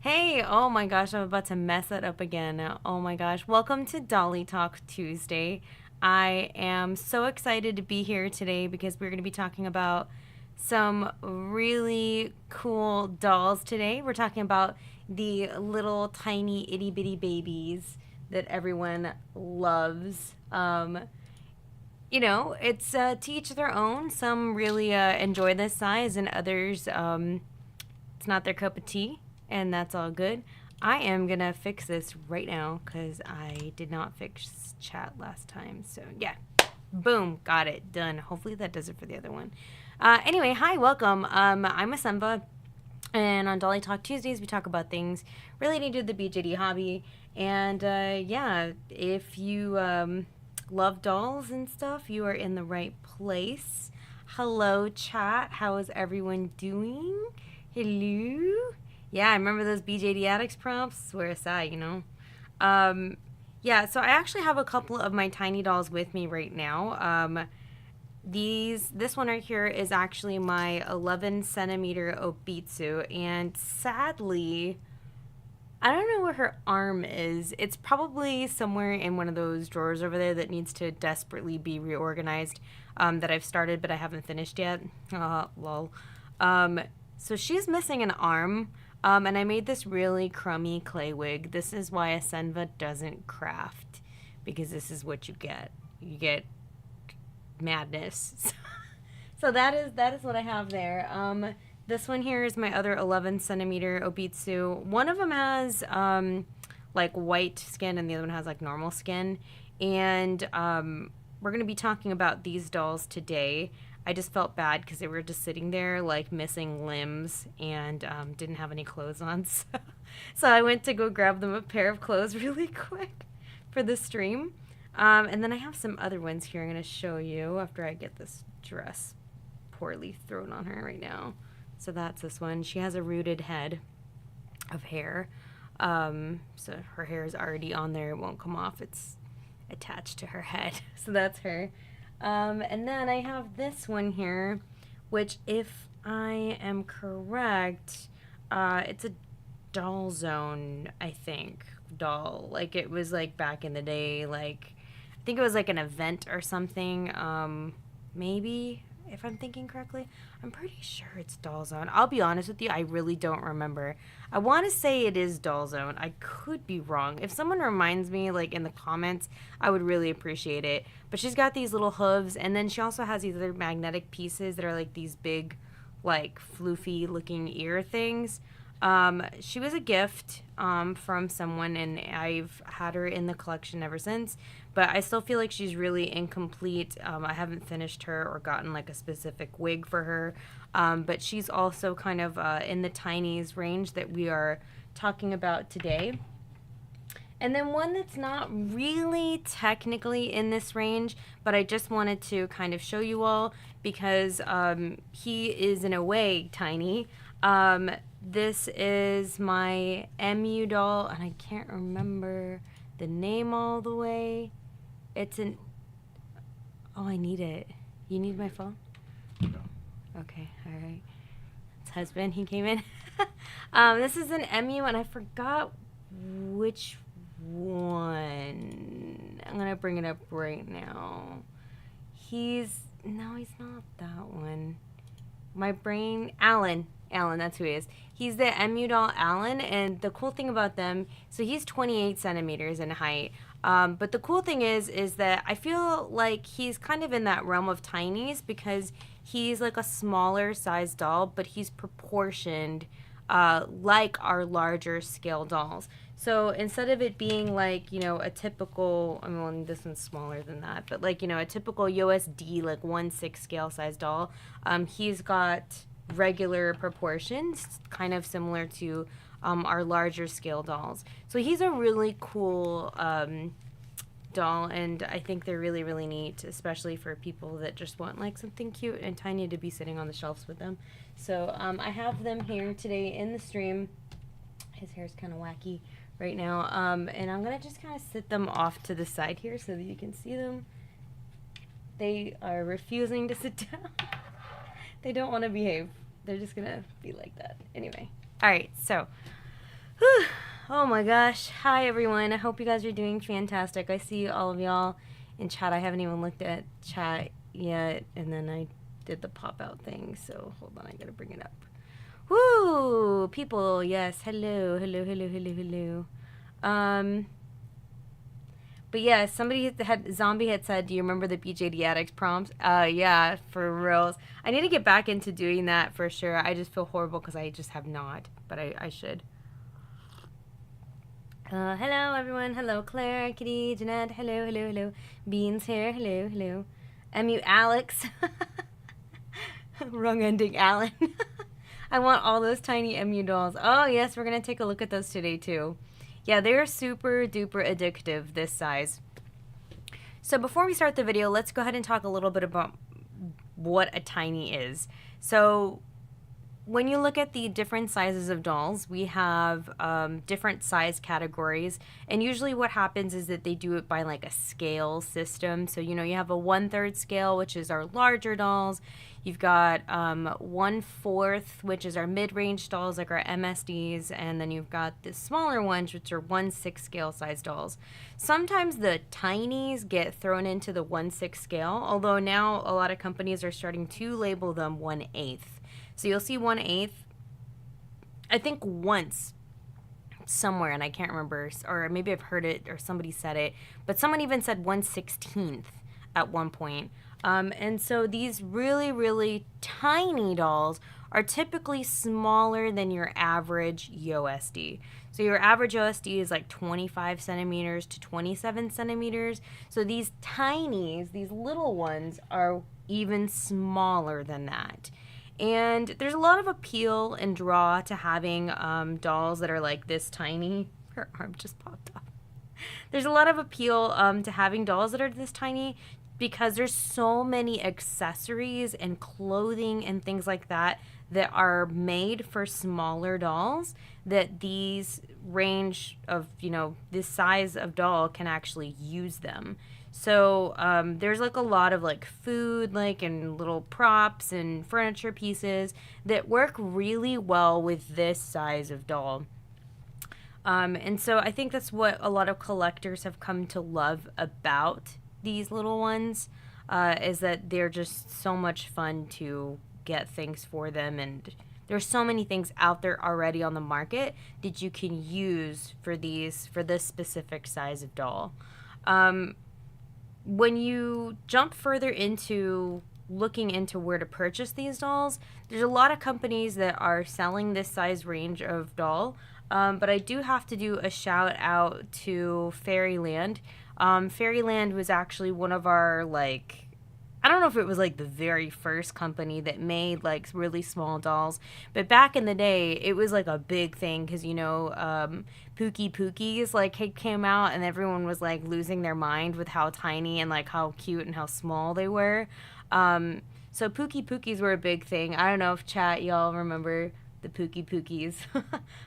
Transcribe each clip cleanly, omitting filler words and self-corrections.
Hey, oh my gosh, I'm about to mess that up again. Oh my gosh. Welcome to Dolly Talk Tuesday. I am so excited to be here today because we're going to be talking about some really cool dolls today. We're talking about the little tiny itty bitty babies that everyone loves. It's to each their own. Some really enjoy this size, and others, it's not their cup of tea, and that's all good. I am gonna fix this right now because I did not fix chat last time. So yeah, boom, got it done. Hopefully that does it for the other one. Anyway, hi, welcome. I'm Asemba, and on Dolly Talk Tuesdays we talk about things relating to the BJD hobby. And yeah, if you love dolls and stuff, you are in the right place. Hello, chat. How is everyone doing? Hello. Yeah, I remember those BJD Addicts prompts. Swear aside, Yeah, so I actually have a couple of my tiny dolls with me right now. This one right here is actually my 11 centimeter Obitsu, and sadly, I don't know where her arm is. It's probably somewhere in one of those drawers over there that needs to desperately be reorganized, that I've started but I haven't finished yet. Lol. So she's missing an arm, and I made this really crummy clay wig. This is why Asenva doesn't craft, because this is what you get. You get madness. So that is what I have there. This one here is my other 11 centimeter Obitsu. One of them has like white skin, and the other one has like normal skin. And we're going to be talking about these dolls today. I just felt bad because they were just sitting there like missing limbs and didn't have any clothes on. So I went to go grab them a pair of clothes really quick for the stream. And then I have some other ones here I'm going to show you after I get this dress poorly thrown on her right now. So that's this one. She has a rooted head of hair. So her hair is already on there. It won't come off. It's attached to her head. So that's her. And then I have this one here, which, if I am correct, it's a doll zone, I think. Doll. Like, it was like back in the day, like, I think it was like an event or something. Maybe, if I'm thinking correctly. I'm pretty sure it's Doll Zone. I'll be honest with you, I really don't remember. I want to say it is Doll Zone. I could be wrong. If someone reminds me, like, in the comments, I would really appreciate it. But she's got these little hooves, and then she also has these other magnetic pieces that are like these big, like, floofy looking ear things. She was a gift from someone, and I've had her in the collection ever since, but I still feel like she's really incomplete. I haven't finished her or gotten like a specific wig for her, but she's also kind of in the tinies range that we are talking about today. And then one that's not really technically in this range, but I just wanted to kind of show you all because he is in a way tiny. This is my MU doll, and I can't remember the name all the way. It's an... Oh, I need it. You need my phone? No. Okay, all right. It's husband, he came in. This is an MU, and I forgot which one. I'm going to bring it up right now. No, he's not that one. My brain... Alan, that's who he is. He's the MU doll Alan, and the cool thing about them, so he's 28 centimeters in height. But the cool thing is that I feel like he's kind of in that realm of tinies because he's like a smaller size doll, but he's proportioned like our larger scale dolls. So instead of it being like, a typical, I mean, this one's smaller than that, but like, a typical USD, like 1/6 scale size doll, he's got regular proportions, kind of similar to our larger scale dolls. So he's a really cool doll, and I think they're really, really neat, especially for people that just want like something cute and tiny to be sitting on the shelves with them. So I have them here today in the stream. His hair's kind of wacky right now, and I'm gonna just kind of sit them off to the side here so that you can see them. They are refusing to sit down. They don't want to behave. They're just gonna be like that. Anyway. All right, so Whew. Oh my gosh. Hi everyone. I hope you guys are doing fantastic. I see all of y'all in chat. I haven't even looked at chat yet, and then I did the pop out thing, so hold on, I gotta bring it up. Woo! People, yes. Hello, hello, hello, hello, hello. But yeah, Zombie had said, do you remember the BJD Addicts prompts? Yeah, for reals. I need to get back into doing that for sure. I just feel horrible because I just have not, but I should. Hello everyone. Hello Claire, Kitty, Jeanette. Hello, hello, hello. Beans here. Hello, hello. MU Alex. Wrong ending, Alan. I want all those tiny MU dolls. Oh yes, we're gonna take a look at those today too. Yeah, they're super duper addictive, this size. So before we start the video, let's go ahead and talk a little bit about what a tiny is. So when you look at the different sizes of dolls, we have different size categories, and usually what happens is that they do it by like a scale system. So you have a 1/3 scale, which is our larger dolls. You've got 1/4, which is our mid-range dolls, like our MSDs, and then you've got the smaller ones, which are 1/6 scale size dolls. Sometimes the tinies get thrown into the 1/6 scale, although now a lot of companies are starting to label them 1/8. So you'll see 1/8, I think once somewhere, and I can't remember, or maybe I've heard it or somebody said it, but someone even said 1/16 at one point. And so these really, really tiny dolls are typically smaller than your average USD. So your average USD is like 25 centimeters to 27 centimeters. So these tinies, these little ones, are even smaller than that. And there's a lot of appeal and draw to having dolls that are like this tiny. Her arm just popped off. There's a lot of appeal to having dolls that are this tiny because there's so many accessories and clothing and things like that that are made for smaller dolls that these range of, this size of doll can actually use them. So there's like a lot of like food and little props and furniture pieces that work really well with this size of doll. And so I think that's what a lot of collectors have come to love about these little ones, is that they're just so much fun to get things for them, and there's so many things out there already on the market that you can use for this specific size of doll. When you jump further into looking into where to purchase these dolls, there's a lot of companies that are selling this size range of doll, but I do have to do a shout out to Fairyland. Fairyland was actually one of our, I don't know if it was like the very first company that made like really small dolls, but back in the day it was like a big thing because Pookie Pookies came out and everyone was like losing their mind with how tiny and like how cute and how small they were. So Pookie Pookies were a big thing. I don't know if chat y'all remember the Pookie Pookies,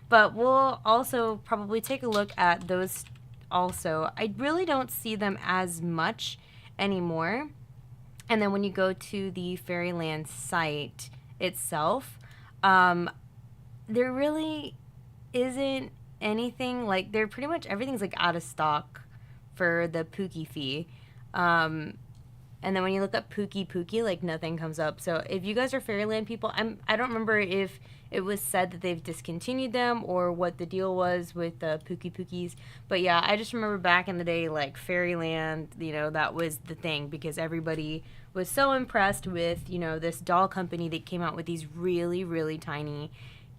but we'll also probably take a look at those also. I really don't see them as much anymore. And then when you go to the Fairyland site itself, there really isn't anything, they're pretty much, everything's out of stock for the Pookie fee. And then when you look up Pookie, nothing comes up. So if you guys are Fairyland people, I don't remember if it was said that they've discontinued them or what the deal was with the Pookie Pookies. But yeah, I just remember back in the day, Fairyland, that was the thing because everybody was so impressed with, this doll company that came out with these really, really tiny,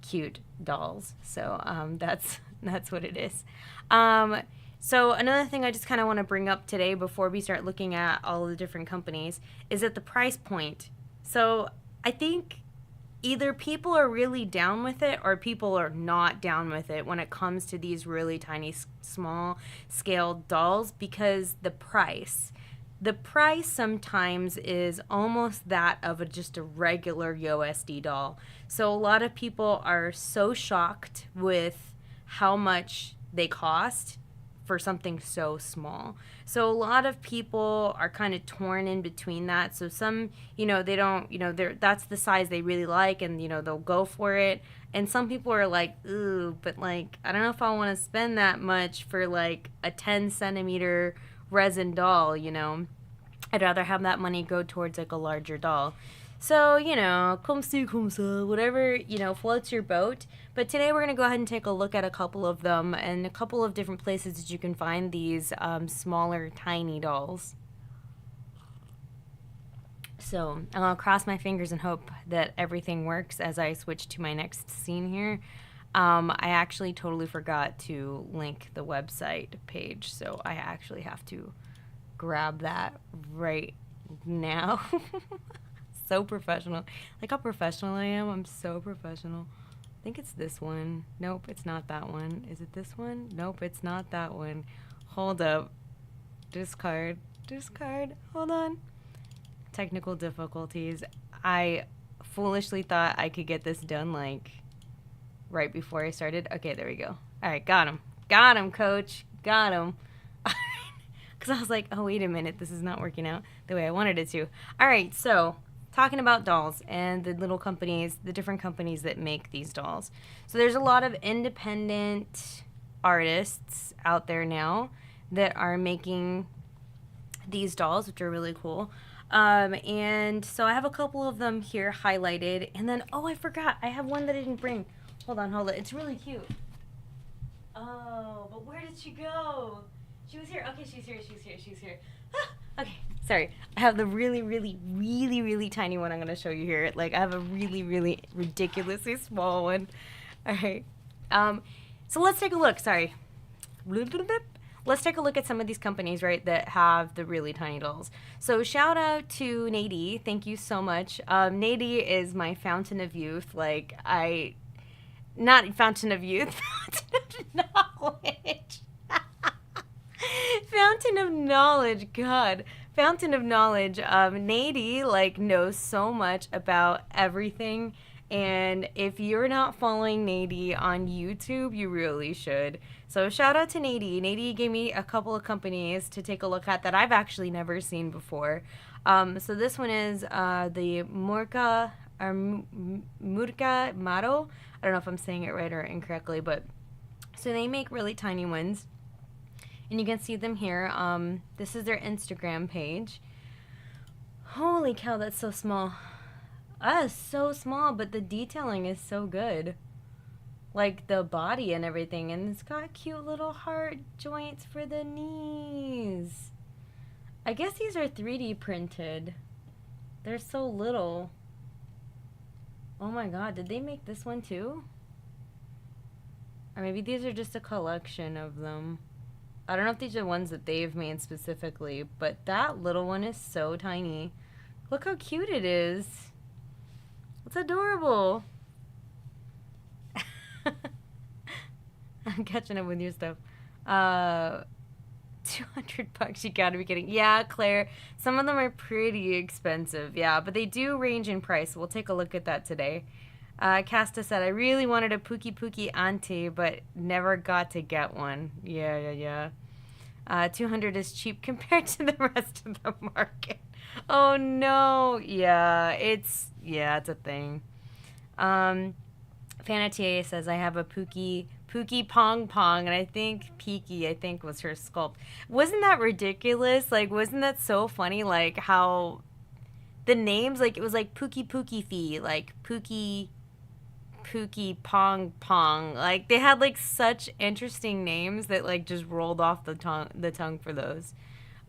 cute dolls. So that's what it is. So another thing I just kind of want to bring up today before we start looking at all of the different companies is at the price point. So I think either people are really down with it or people are not down with it when it comes to these really tiny, small scale dolls because the price sometimes is almost that of just a regular USD doll. So a lot of people are so shocked with how much they cost for something so small. So a lot of people are kind of torn in between that. So some, they don't, that's the size they really like, and they'll go for it. And some people are like, ooh, but like, I don't know if I want to spend that much for like a 10 centimeter resin doll, I'd rather have that money go towards like a larger doll. So, comme ci, comme ça, whatever, floats your boat. But today we're going to go ahead and take a look at a couple of them and a couple of different places that you can find these smaller, tiny dolls. So I'll cross my fingers and hope that everything works as I switch to my next scene here. I actually totally forgot to link the website page, so I actually have to grab that right now. So professional. Like how professional I am. I'm so professional. I think it's this one. Nope, it's not that one. Is it this one? Nope, it's not that one. Hold up. Discard. Hold on. Technical difficulties. I foolishly thought I could get this done like right before I started. Okay, there we go. All right, got him. Got him, coach. Got him. Because I was like, oh, wait a minute. This is not working out the way I wanted it to. All right, so talking about dolls and the little companies, the different companies that make these dolls. So there's a lot of independent artists out there now that are making these dolls, which are really cool. And so I have a couple of them here highlighted. And then, oh, I forgot. I have one that I didn't bring. Hold on. It's really cute. Oh, but where did she go? She was here. Okay, she's here. Ah, okay, sorry. I have the really, really, really, really tiny one I'm going to show you here. Like, I have a really, really ridiculously small one. All right. So let's take a look. Sorry. Let's take a look at some of these companies, right, that have the really tiny dolls. So shout out to Nady. Thank you so much. Nady is my fountain of youth. Like, not fountain of youth, fountain of knowledge. Fountain of knowledge, God. Fountain of knowledge. Nady, like, knows so much about everything. And if you're not following Nady on YouTube, you really should. So shout out to Nady. Nady gave me a couple of companies to take a look at that I've actually never seen before. So this one is the Murka Maro. I don't know if I'm saying it right or incorrectly, but so they make really tiny ones. And you can see them here. This is their Instagram page. Holy cow, that's so small. That's so small, but the detailing is so good. Like the body and everything. And it's got cute little heart joints for the knees. I guess these are 3D printed. They're so little. Oh my god, did they make this one too? Or maybe these are just a collection of them. I don't know if these are ones that they've made specifically, but that little one is so tiny. Look how cute it is. It's adorable. I'm catching up with your stuff. $200, you gotta be kidding. Yeah, Claire, some of them are pretty expensive, yeah, but they do range in price. We'll take a look at that today. Casta said, I really wanted a Pookie Pookie auntie, but never got to get one. Yeah. 200 is cheap compared to the rest of the market. Oh no. Yeah, it's a thing. Fanatier says, I have a Pookie Pong Pong, and I think Peaky, was her sculpt. Wasn't that ridiculous? Like, wasn't that so funny? Like, how the names, like, it was like Pookie Pookie Fee, like Pookie Pong Pong. Like, they had, like, such interesting names that, like, just rolled off the tongue for those.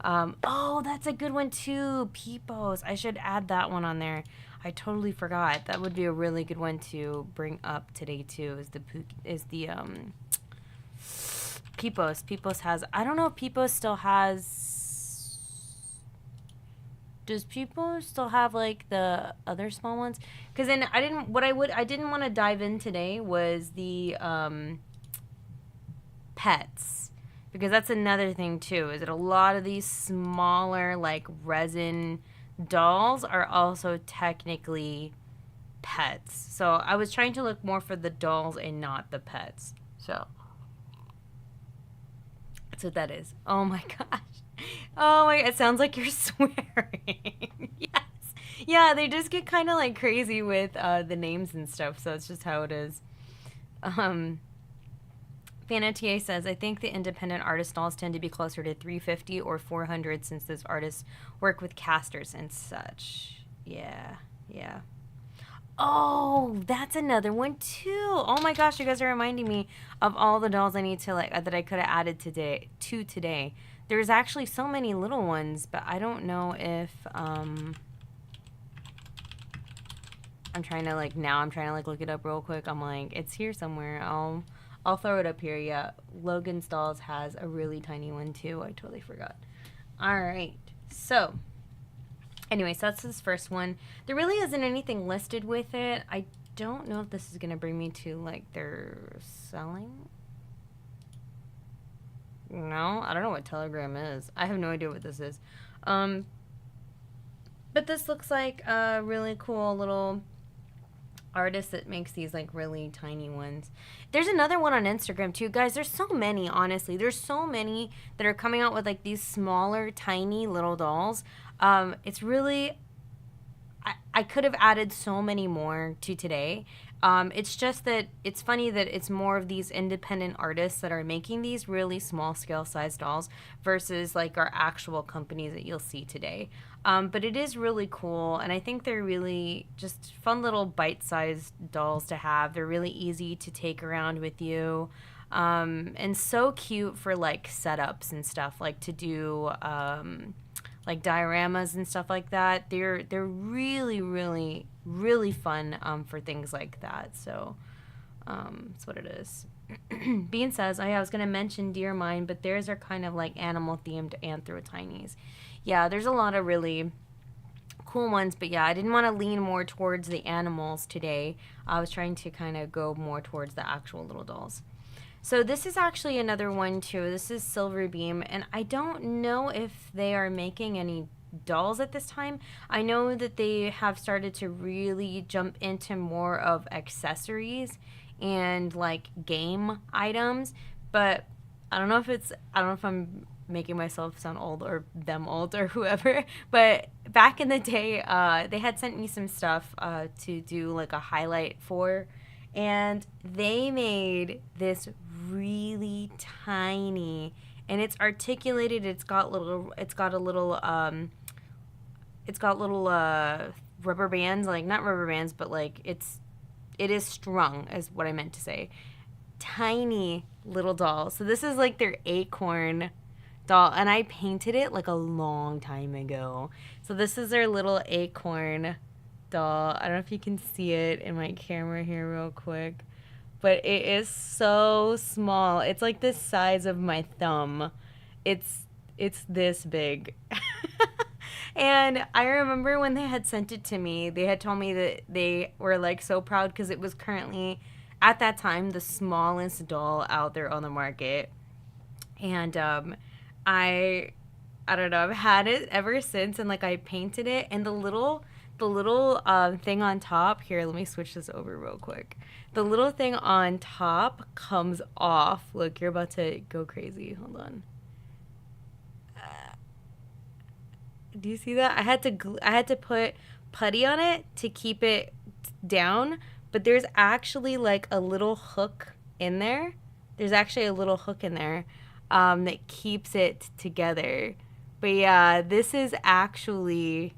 Oh, that's a good one, too. Peepos. I should add that one on there. I totally forgot. That would be a really good one to bring up today too. Is the Peepos. Peepos has. I don't know if Peepos still has. Does Peepos still have like the other small ones? Because then I didn't want to dive in today was the pets, because that's another thing too. Is that a lot of these smaller like resin dolls are also technically pets. So I was trying to look more for the dolls and not the pets. So That's what that is. Oh my gosh. Oh my, it sounds like you're swearing. Yes. Yeah, they just get kind of like crazy with the names and stuff, so it's just how it is. Fanatier says, I think the independent artist dolls tend to be closer to 350 or 400 since those artists work with casters and such. Yeah, yeah. Oh, that's another one too. Oh my gosh, you guys are reminding me of all the dolls I need to like that I could have added today. There's actually so many little ones, but I don't know if I'm trying to like look it up real quick. I'm like, it's here somewhere. I'll throw it up here. Yeah, Logan's Dolls has a really tiny one too. I totally forgot. All right, so anyway, so that's his first one. There really isn't anything listed with it. I don't know if this is gonna bring me to like their selling. No, I don't know what Telegram is. I have no idea what this is. But this looks like a really cool little artist that makes these like really tiny ones. There's another one on Instagram too, guys. There's so many, honestly. There's so many that are coming out with like these smaller, tiny little dolls. It's really, I could have added so many more to today. It's just that it's funny that it's more of these independent artists that are making these really small scale size dolls versus like our actual companies that you'll see today. But it is really cool, and I think they're really just fun little bite-sized dolls to have. They're really easy to take around with you, and so cute for like setups and stuff, like to do like dioramas and stuff like that. They're really, really, really fun for things like that. So that's what it is. Bean says, oh yeah, I was going to mention Dear Mine, but theirs are kind of like animal-themed anthro tinies. Yeah, there's a lot of really cool ones, but yeah, I didn't want to lean more towards the animals today. I was trying to kind of go more towards the actual little dolls. So this is actually another one too. This is Silver Beam, and I don't know if they are making any dolls at this time. I know that they have started to really jump into more of accessories and like game items, but I don't know if I'm making myself sound old or them old or whoever, but back in the day, they had sent me some stuff to do like a highlight for, and they made this really tiny, and it's articulated. It's got little rubber bands, like not rubber bands, but like it is strung, is what I meant to say. Tiny little doll. So this is like their acorn doll, and I painted it like a long time ago. So this is their little acorn doll. I don't know if you can see it in my camera here real quick, but it is so small. It's like the size of my thumb. It's this big. And I remember when they had sent it to me, they had told me that they were like so proud because it was currently at that time the smallest doll out there on the market. And I don't know, I've had it ever since, and like I painted it, and the little thing on top here, let me switch this over real quick. The little thing on top comes off. Look, you're about to go crazy. Hold on. Do you see that? I had to put putty on it to keep it down, but there's actually like a little hook in there. There's actually a little hook in there that keeps it together. But yeah, this is actually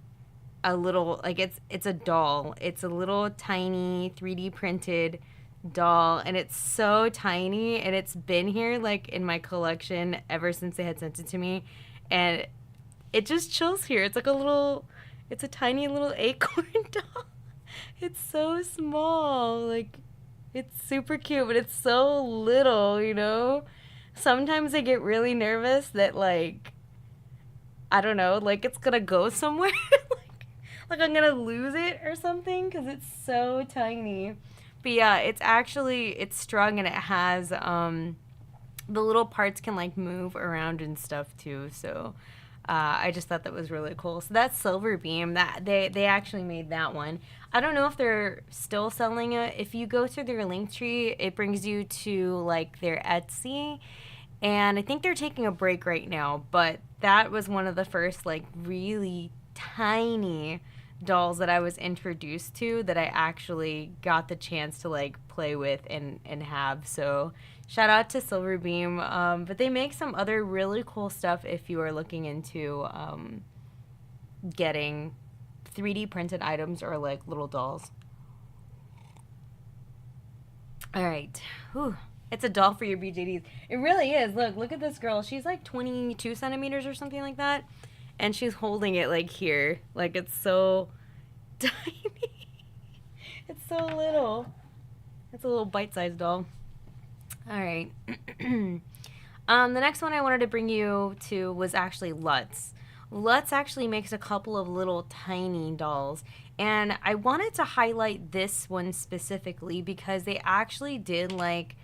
a little, like it's a doll. It's a little tiny 3D printed doll, and it's so tiny, and it's been here like in my collection ever since they had sent it to me, and it just chills here. It's like it's a tiny little acorn doll. It's so small. Like, it's super cute, but it's so little, you know? Sometimes I get really nervous that, like, I don't know, like it's gonna go somewhere. like I'm gonna lose it or something because it's so tiny. But yeah, it's strung, and it has, the little parts can like move around and stuff too, so I just thought that was really cool. So that's Silver Beam. That they actually made that one. I don't know if they're still selling it. If you go through their link tree, it brings you to like their Etsy, And I think they're taking a break right now, but that was one of the first like really tiny dolls that I was introduced to that I actually got the chance to like play with and have. So shout out to Silverbeam. But they make some other really cool stuff if you are looking into getting 3D printed items or like little dolls. All right. Whew. It's a doll for your BJDs. It really is. Look at this girl. She's like 22 centimeters or something like that. And she's holding it like here. Like it's so tiny. It's so little. It's a little bite-sized doll. All right. The next one I wanted to bring you to was actually Lutz. Lutz actually makes a couple of little tiny dolls. And I wanted to highlight this one specifically because they actually did like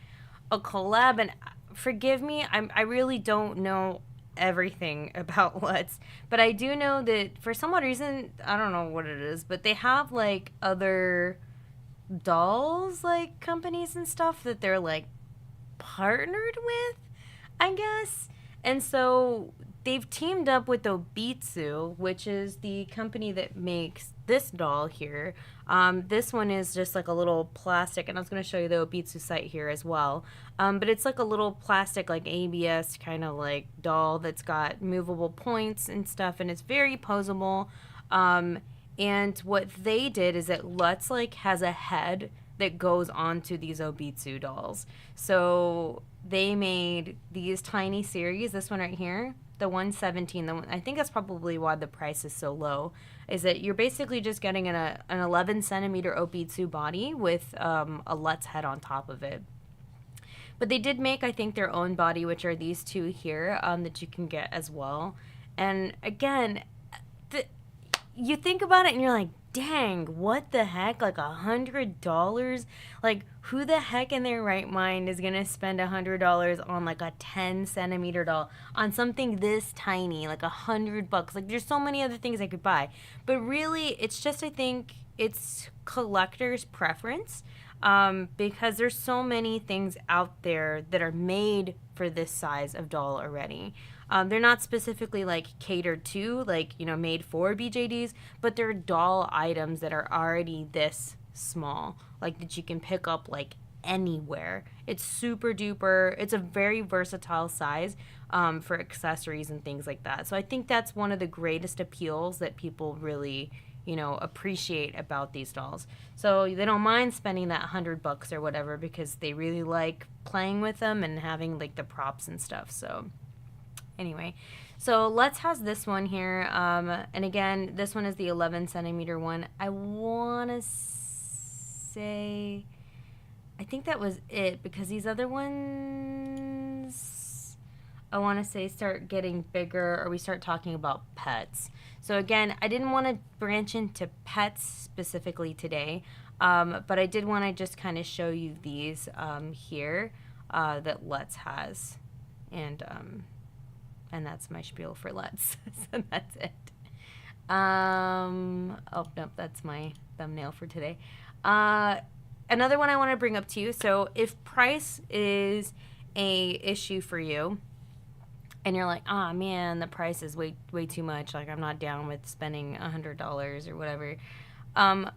a collab, and forgive me, I really don't know everything about Lutz, but I do know that for some odd reason, I don't know what it is, but they have like other dolls like companies and stuff that they're like partnered with, I guess. And so they've teamed up with Obitsu, which is the company that makes this doll here. This one is just like a little plastic, and I was going to show you the Obitsu site here as well. But it's like a little plastic, like ABS kind of like doll that's got movable points and stuff, and it's very posable. And what they did is that Lutz like has a head that goes onto these Obitsu dolls. So they made these tiny series, this one right here, the 117, the one, I think that's probably why the price is so low, is that you're basically just getting an 11 centimeter Obitsu body with a Lutz head on top of it. But they did make, I think, their own body, which are these two here that you can get as well. And again, you think about it and you're like, dang, what the heck? Like $100? Like, who the heck in their right mind is gonna spend $100 on like a 10 centimeter doll on something this tiny, like $100? Like, there's so many other things I could buy, but really, it's just, I think it's collector's preference, because there's so many things out there that are made for this size of doll already. They're not specifically like catered to, like, you know, made for BJDs, but they're doll items that are already this small, like that you can pick up like anywhere. It's super duper. It's a very versatile size for accessories and things like that. So I think that's one of the greatest appeals that people really, you know, appreciate about these dolls. So they don't mind spending that $100 or whatever because they really like playing with them and having like the props and stuff. So anyway, so Lutz has this one here, and again, this one is the 11 centimeter one. I want to say, I think that was it, because these other ones, I want to say, start getting bigger, or we start talking about pets. So again, I didn't want to branch into pets specifically today, but I did want to just kind of show you these here that Lutz has, and that's my spiel for Lutz. So that's it. Oh, nope, that's my thumbnail for today. Another one I want to bring up to you. So if price is a issue for you, and you're like, oh man, the price is way too much, like I'm not down with spending $100 or whatever,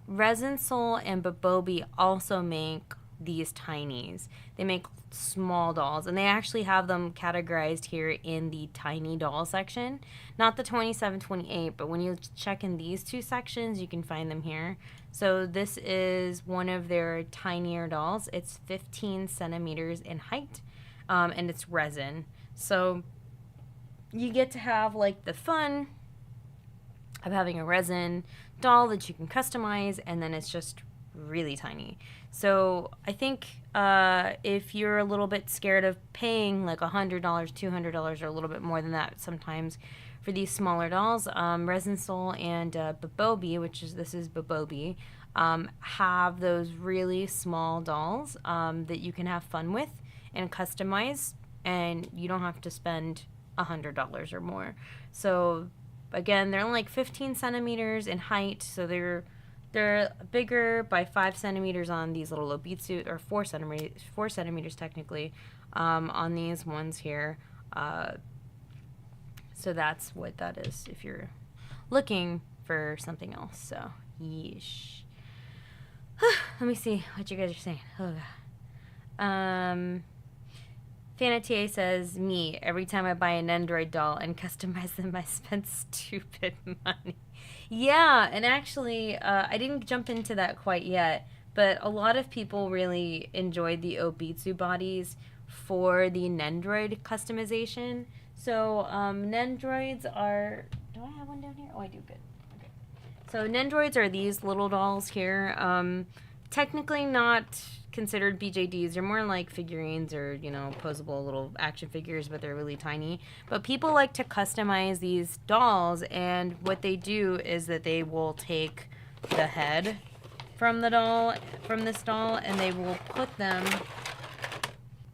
Resin Soul and Babobi also make these tinies. They make small dolls, and they actually have them categorized here in the tiny doll section, not the 27, 28, but when you check in these two sections, you can find them here. So this is one of their tinier dolls. It's 15 centimeters in height, and it's resin. So you get to have like the fun of having a resin doll that you can customize, and then it's just really tiny. So I think if you're a little bit scared of paying like $100, $200, or a little bit more than that sometimes for these smaller dolls, Resin Soul and Babobi, this is Babobi, have those really small dolls that you can have fun with and customize, and you don't have to spend $100 or more. So again, they're only like 15 centimeters in height, so they're They're bigger by 5 centimeters on these little obitsu, or 4 centimeters technically, on these ones here. So that's what that is if you're looking for something else. So, yeesh. Let me see what you guys are saying. Oh, God. Fanatier says, me, every time I buy an Android doll and customize them, I spend stupid money. Yeah, and actually, I didn't jump into that quite yet, but a lot of people really enjoyed the Obitsu bodies for the Nendroid customization. So, Nendroids are... Do I have one down here? Oh, I do. Good. Okay. So, Nendroids are these little dolls here. Technically not considered BJDs. They're more like figurines or, you know, posable little action figures, but they're really tiny. But people like to customize these dolls, and what they do is that they will take the head from the doll, from this doll, and they will put them,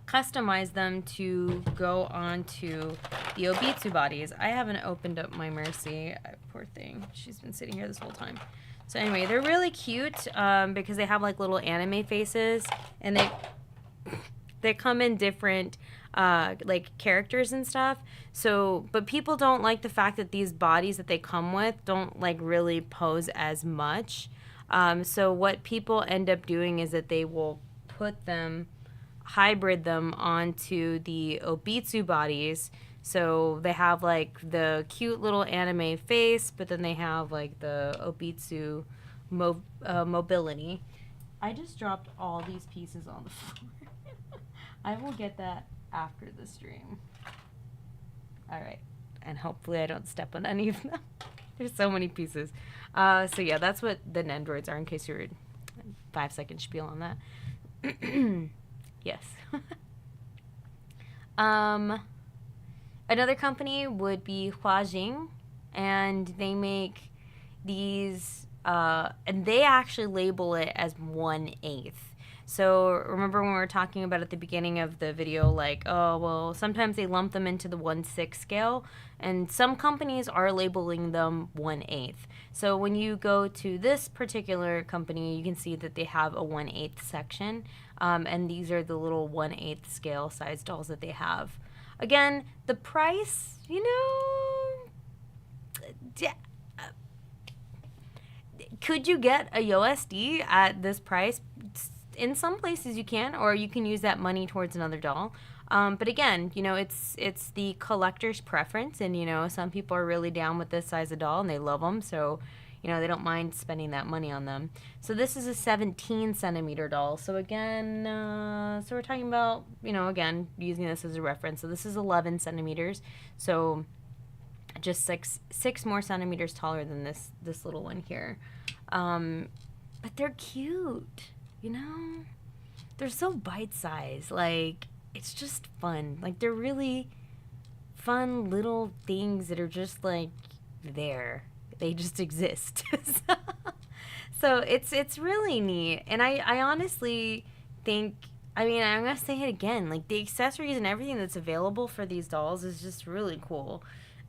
customize them to go onto the Obitsu bodies. I haven't opened up my Mercy. Poor thing. She's been sitting here this whole time. So anyway, they're really cute because they have like little anime faces, and they come in different like characters and stuff. So, but people don't like the fact that these bodies that they come with don't like really pose as much. So what people end up doing is that they will put them, hybrid them onto the Obitsu bodies. So they have like the cute little anime face, but then they have like the Obitsu mobility. I just dropped all these pieces on the floor. I will get that after the stream. All right. And hopefully I don't step on any of them. There's so many pieces. So yeah, that's what the Nendroids are, in case you're 5-second spiel on that. Yes. Another company would be Huajing, and they make these, and they actually label it as 1/8. So remember when we were talking about at the beginning of the video, like, oh, well, sometimes they lump them into the 1/6 scale, and some companies are labeling them 1/8. So when you go to this particular company, you can see that they have a 1/8 section, and these are the little 1/8 scale size dolls that they have. Again, the price, you know, could you get a USD at this price? In some places you can, or you can use that money towards another doll. But again, you know, it's the collector's preference, and, you know, some people are really down with this size of doll and they love them, so, you know, they don't mind spending that money on them. So this is a 17 centimeter doll. So again, so we're talking about, you know, again, using this as a reference. So this is 11 centimeters. So just six more centimeters taller than this little one here. But they're cute, you know? They're so bite-sized. Like, it's just fun. Like, they're really fun little things that are just, like, there. They just exist. So it's really neat. And I honestly think, I mean, I'm going to say it again, like, the accessories and everything that's available for these dolls is just really cool.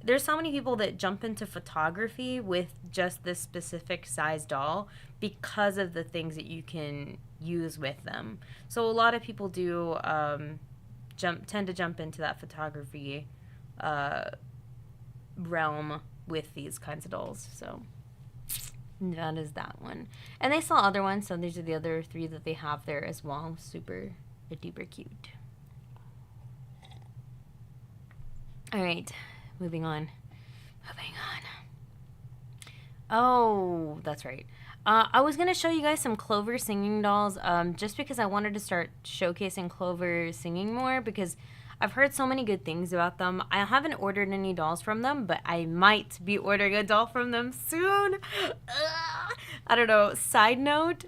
There's so many people that jump into photography with just this specific size doll because of the things that you can use with them. So a lot of people do tend to jump into that photography realm with these kinds of dolls. So that is that one. And they sell other ones, so these are the other 3 that they have there as well. Super duper cute. All right. Moving on. Oh, that's right. I was going to show you guys some Clover singing dolls just because I wanted to start showcasing Clover singing more, because I've heard so many good things about them. I haven't ordered any dolls from them, but I might be ordering a doll from them soon. I don't know. Side note,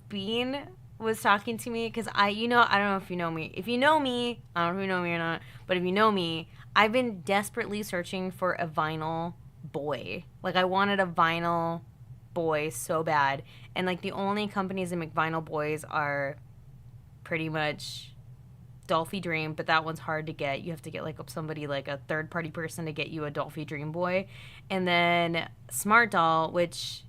Bean was talking to me because I don't know if you know me. If you know me, I don't know if you know me or not, but if you know me, I've been desperately searching for a vinyl boy. Like, I wanted a vinyl boy so bad. And, like, the only companies that make vinyl boys are pretty much Dolphy Dream, but that one's hard to get. You have to get, like, somebody, like, a third-party person to get you a Dolphy Dream boy. And then Smart Doll, which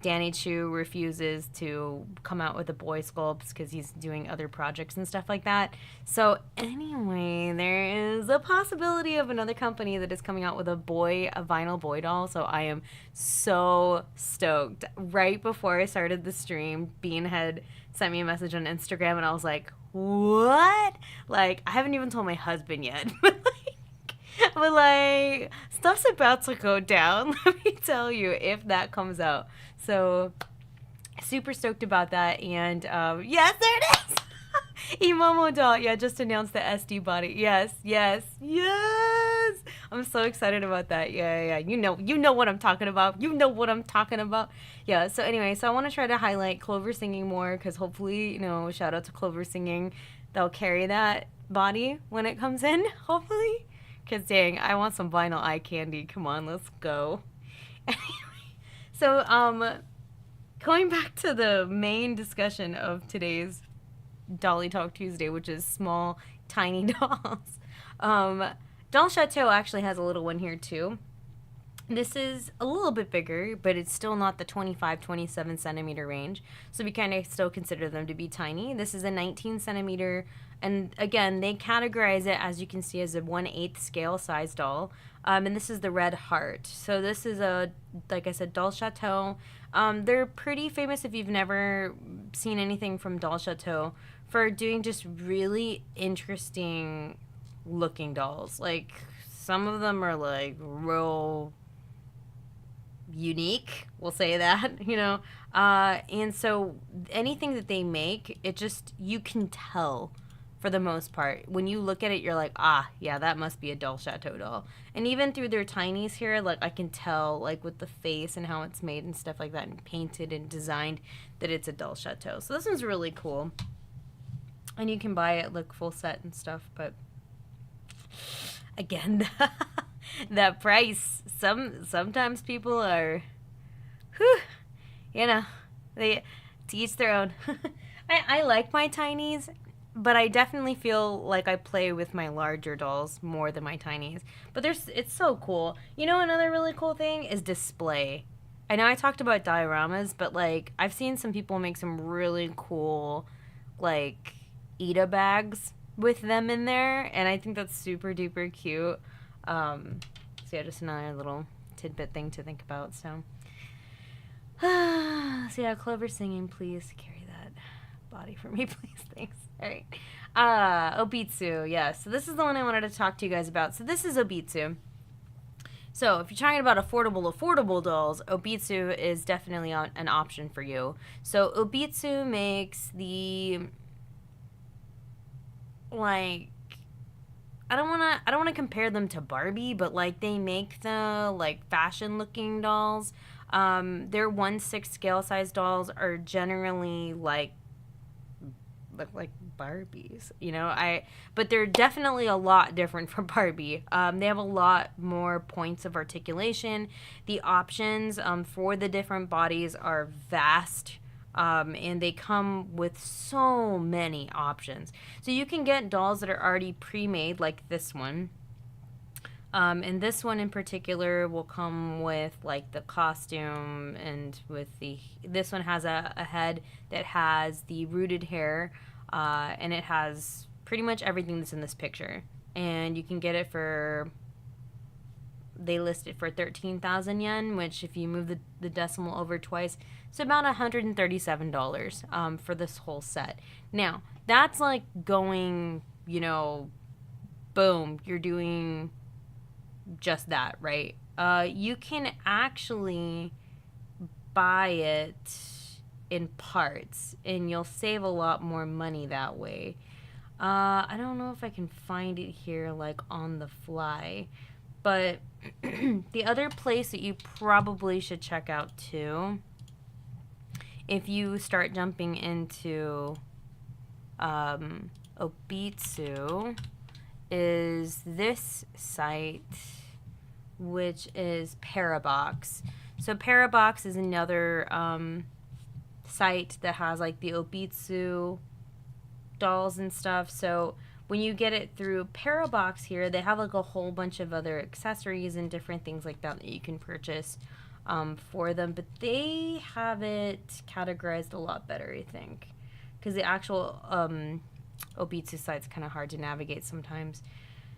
Danny Chu refuses to come out with the boy sculpts because he's doing other projects and stuff like that. So anyway, there is a possibility of another company that is coming out with a vinyl boy doll. So I am so stoked. Right before I started the stream, Bean had sent me a message on Instagram and I was like, what? Like, I haven't even told my husband yet. But like, stuff's about to go down, let me tell you, if that comes out. So, super stoked about that. And, yes, there it is! Imomo doll. Yeah, just announced the SD body. Yes, yes, yes! I'm so excited about that. Yeah. You know what I'm talking about. You know what I'm talking about. Yeah, so anyway, so I want to try to highlight Clover singing more, because hopefully, shout out to Clover singing. They'll carry that body when it comes in, hopefully. Because dang, I want some vinyl eye candy. Come on, let's go. Anyway, so going back to the main discussion of today's Dolly Talk Tuesday, which is small, tiny dolls. Doll Chateau actually has a little one here too. This is a little bit bigger, but it's still not the 25, 27 centimeter range. So we kind of still consider them to be tiny. This is a 19 centimeter, and again, they categorize it, as you can see, as a 1/8 scale size doll. And this is the Red Heart. So this is like I said, Doll Chateau. They're pretty famous, if you've never seen anything from Doll Chateau, for doing just really interesting looking dolls. Like, some of them are like real unique, we'll say that, and so anything that they make, it just, you can tell for the most part. When you look at it, you're like, yeah, that must be a Doll Chateau doll. And even through their tinies here, like, I can tell, like, with the face and how it's made and stuff like that, and painted and designed, that it's a Doll Chateau. So this one's really cool. And you can buy it, like, full set and stuff, but again, that price, sometimes people are, they, to each their own. I like my tinies, but I definitely feel like I play with my larger dolls more than my tinies. But it's so cool. Another really cool thing is display. I know I talked about dioramas, but like, I've seen some people make some really cool, like, Ida bags with them in there, and I think that's super duper cute. So yeah, just another little tidbit thing to think about. So yeah, Clover singing, please carry that body for me, please. Thanks. All right. Obitsu, yeah. So this is the one I wanted to talk to you guys about. So this is Obitsu. So if you're talking about affordable dolls, Obitsu is definitely an option for you. So Obitsu makes the, like, I don't want to compare them to Barbie, but like, they make the, like, fashion looking dolls. Their 1/6 scale size dolls are generally like look like Barbies, but they're definitely a lot different from Barbie. They have a lot more points of articulation. The options for the different bodies are vast. And they come with so many options. So you can get dolls that are already pre-made, like this one. And this one in particular will come with, like, the costume, and with this one has a head that has the rooted hair, and it has pretty much everything that's in this picture. And you can get it they list it for 13,000 yen, which if you move the decimal over twice, it's about $137 for this whole set. Now, that's like going, boom, you're doing just that, right? You can actually buy it in parts, and you'll save a lot more money that way. I don't know if I can find it here, like, on the fly. But the other place that you probably should check out too, if you start jumping into Obitsu, is this site, which is Parabox. So Parabox is another site that has, like, the Obitsu dolls and stuff. So when you get it through Parabox here, they have, like, a whole bunch of other accessories and different things like that you can purchase for them, but they have it categorized a lot better, I think, because the actual Obitsu site's kind of hard to navigate sometimes.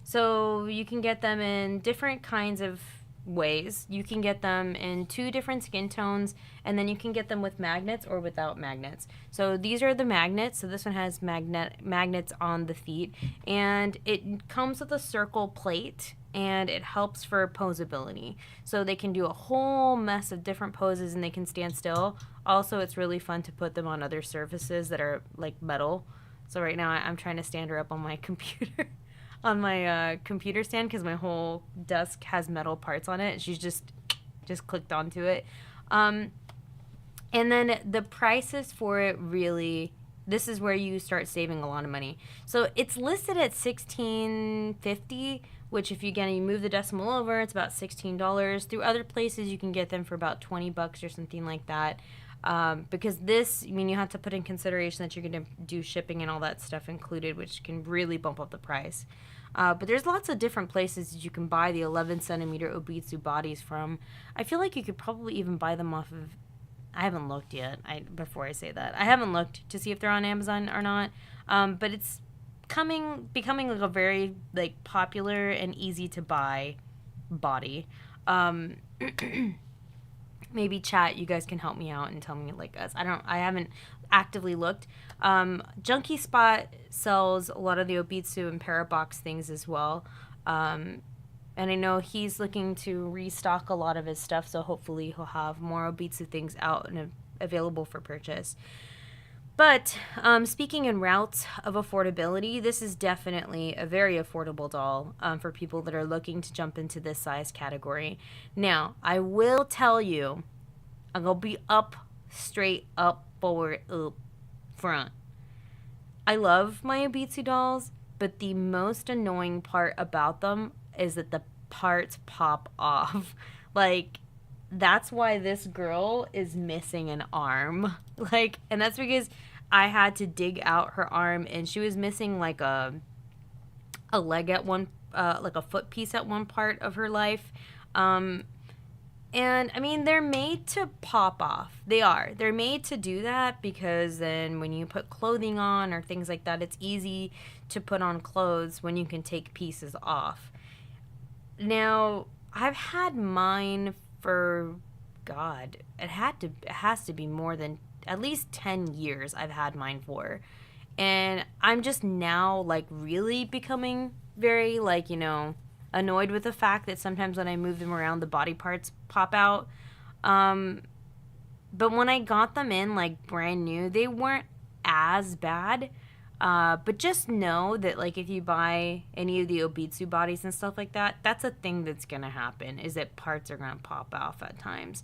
So you can get them in different kinds of ways. You can get them in 2 different skin tones, and then you can get them with magnets or without magnets. So these are the magnets. So this one has magnets on the feet, and it comes with a circle plate, and it helps for posability. So they can do a whole mess of different poses, and they can stand still. Also, it's really fun to put them on other surfaces that are like metal. So right now I'm trying to stand her up on my computer. On my computer stand, because my whole desk has metal parts on it. She's just clicked onto it. And then the prices for it, really, this is where you start saving a lot of money. So it's listed at $16.50, which if you move the decimal over, it's about $16. Through other places, you can get them for about $20 or something like that. Because this, I mean, you have to put in consideration that you're going to do shipping and all that stuff included, which can really bump up the price. But there's lots of different places that you can buy the 11 centimeter Obitsu bodies from. I feel like you could probably even buy them off of, I haven't looked yet, before I say that. I haven't looked to see if they're on Amazon or not. But it's becoming like a very like popular and easy to buy body. Maybe chat, you guys can help me out and tell me, like, I haven't actively looked. Junkie Spot sells a lot of the Obitsu and Parabox things as well. And I know he's looking to restock a lot of his stuff, so hopefully he'll have more Obitsu things out and available for purchase. But speaking in routes of affordability, this is definitely a very affordable doll for people that are looking to jump into this size category. Now, I will tell you, I'm going to be straight up, forward, up, front. I love my Obitsu dolls, but the most annoying part about them is that the parts pop off. Like, that's why this girl is missing an arm. Like, and that's because I had to dig out her arm, and she was missing like a leg at one, like a foot piece at one part of her life. And I mean, they're made to pop off. They're made to do that because then when you put clothing on or things like that, it's easy to put on clothes when you can take pieces off. Now, I've had mine for, God, it has to be more than at least 10 years I've had mine for. And I'm just now like really becoming very like, annoyed with the fact that sometimes when I move them around, the body parts pop out. But when I got them in like brand new, they weren't as bad. But just know that like if you buy any of the Obitsu bodies and stuff like that, that's a thing that's going to happen, is that parts are going to pop off at times.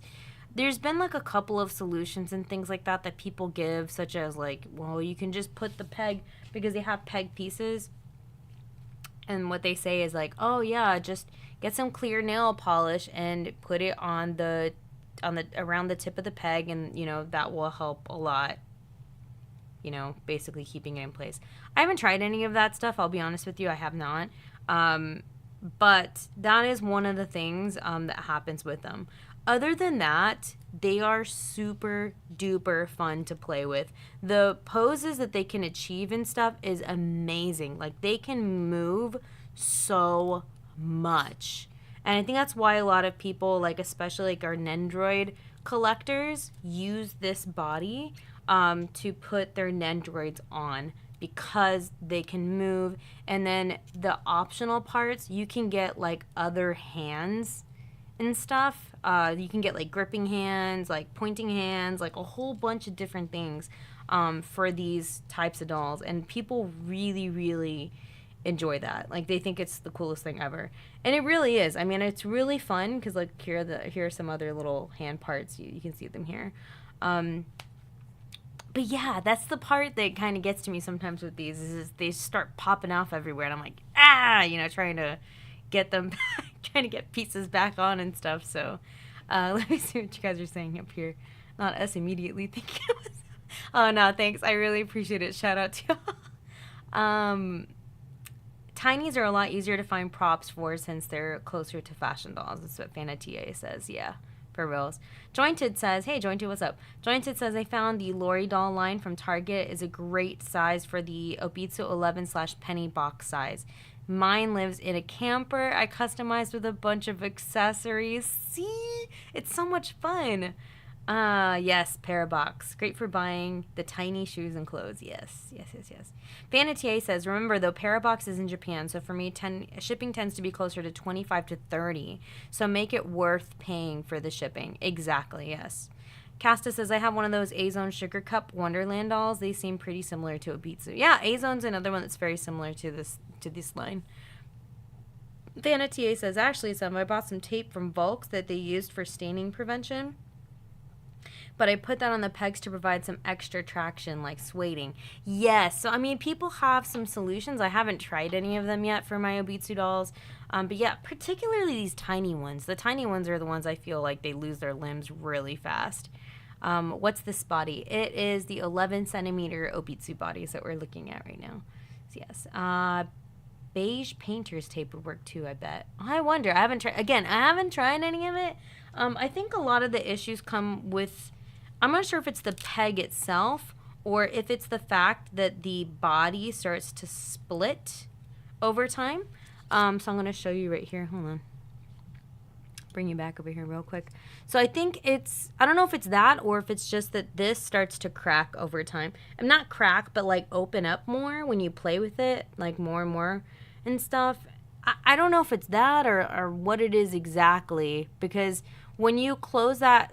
There's been like a couple of solutions and things like that that people give, such as like, well, you can just put the peg, because they have peg pieces. And what they say is like, oh yeah, just get some clear nail polish and put it on the around the tip of the peg, and that will help a lot. Basically keeping it in place. I haven't tried any of that stuff, I'll be honest with you, I have not. But that is one of the things that happens with them. Other than that, they are super duper fun to play with. The poses that they can achieve and stuff is amazing. Like, they can move so much. And I think that's why a lot of people, like especially like our Nendroid collectors, use this body to put their Nendroids on, because they can move. And then the optional parts, you can get like other hands and stuff. You can get like gripping hands, like pointing hands, like a whole bunch of different things for these types of dolls. And people really, really enjoy that. Like, they think it's the coolest thing ever. And it really is. I mean, it's really fun because like here are some other little hand parts. You can see them here. But yeah, that's the part that kind of gets to me sometimes with these, is they start popping off everywhere, and I'm like, trying to get them back, trying to get pieces back on and stuff. So let me see what you guys are saying up here. Not us immediately thinking it was. Oh no, thanks, I really appreciate it. Shout out to y'all. Tinies are a lot easier to find props for since they're closer to fashion dolls. That's what Fanatia says. Yeah, For reals. Jointed says, hey, Jointed, what's up? Jointed says, I found the Lori doll line from Target is a great size for the Obitsu 11/penny box size. Mine lives in a camper I customized with a bunch of accessories. See? It's so much fun. Yes, Parabox. Great for buying the tiny shoes and clothes. Yes. Vanitier says, remember though, Parabox is in Japan, so for me, shipping tends to be closer to 25 to 30. So make it worth paying for the shipping. Exactly, yes. Casta says, I have one of those A-Zone Sugar Cup Wonderland dolls. They seem pretty similar to Obitsu. Yeah, A-Zone's another one that's very similar to this line. Vanitier says, actually, I bought some tape from Volks that they used for staining prevention, but I put that on the pegs to provide some extra traction, like sueding. Yes, so I mean, people have some solutions. I haven't tried any of them yet for my Obitsu dolls. But yeah, particularly these tiny ones. The tiny ones are the ones I feel like they lose their limbs really fast. What's this body? It is the 11-centimeter Obitsu bodies that we're looking at right now. So yes, beige painter's tape would work too, I bet. I wonder. I haven't tried any of it. I think a lot of the issues come with, I'm not sure if it's the peg itself or if it's the fact that the body starts to split over time. So I'm going to show you right here. Hold on. Bring you back over here real quick. So I think I don't know if it's that or if it's just that this starts to crack over time. And not crack, but like open up more when you play with it, like more and more and stuff. I don't know if it's that or what it is exactly, because when you close that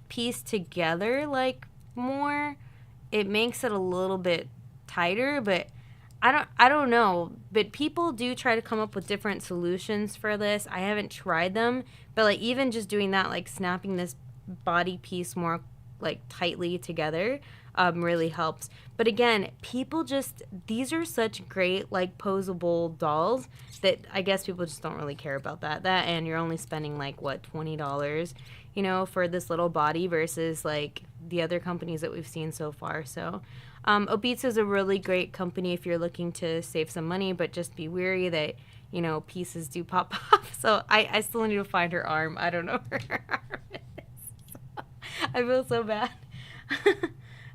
piece together like more, it makes it a little bit tighter, but I don't know. But people do try to come up with different solutions for this. I haven't tried them, but like even just doing that, like snapping this body piece more like tightly together really helps. But again, these are such great like posable dolls that I guess people just don't really care about that and you're only spending like what, $20, you know, for this little body versus like the other companies that we've seen so far. So Obitsu is a really great company if you're looking to save some money, but just be wary that, you know, pieces do pop off. So I still need to find her arm. I don't know where her arm is. I feel so bad.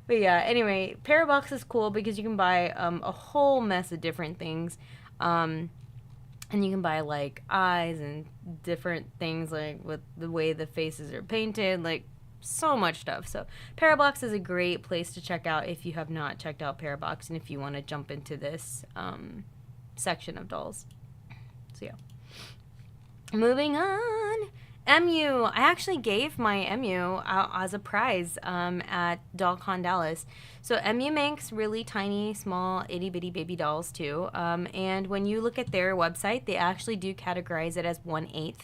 But yeah, anyway, Parabox is cool because you can buy a whole mess of different things. And you can buy like eyes and different things like with the way the faces are painted, like so much stuff. So Parabox is a great place to check out if you have not checked out Parabox and if you want to jump into this section of dolls. So yeah. Moving on. MU. I actually gave my MU out as a prize at DollCon Dallas. So MU makes really tiny, small, itty-bitty baby dolls too. And when you look at their website, they actually do categorize it as 1/8.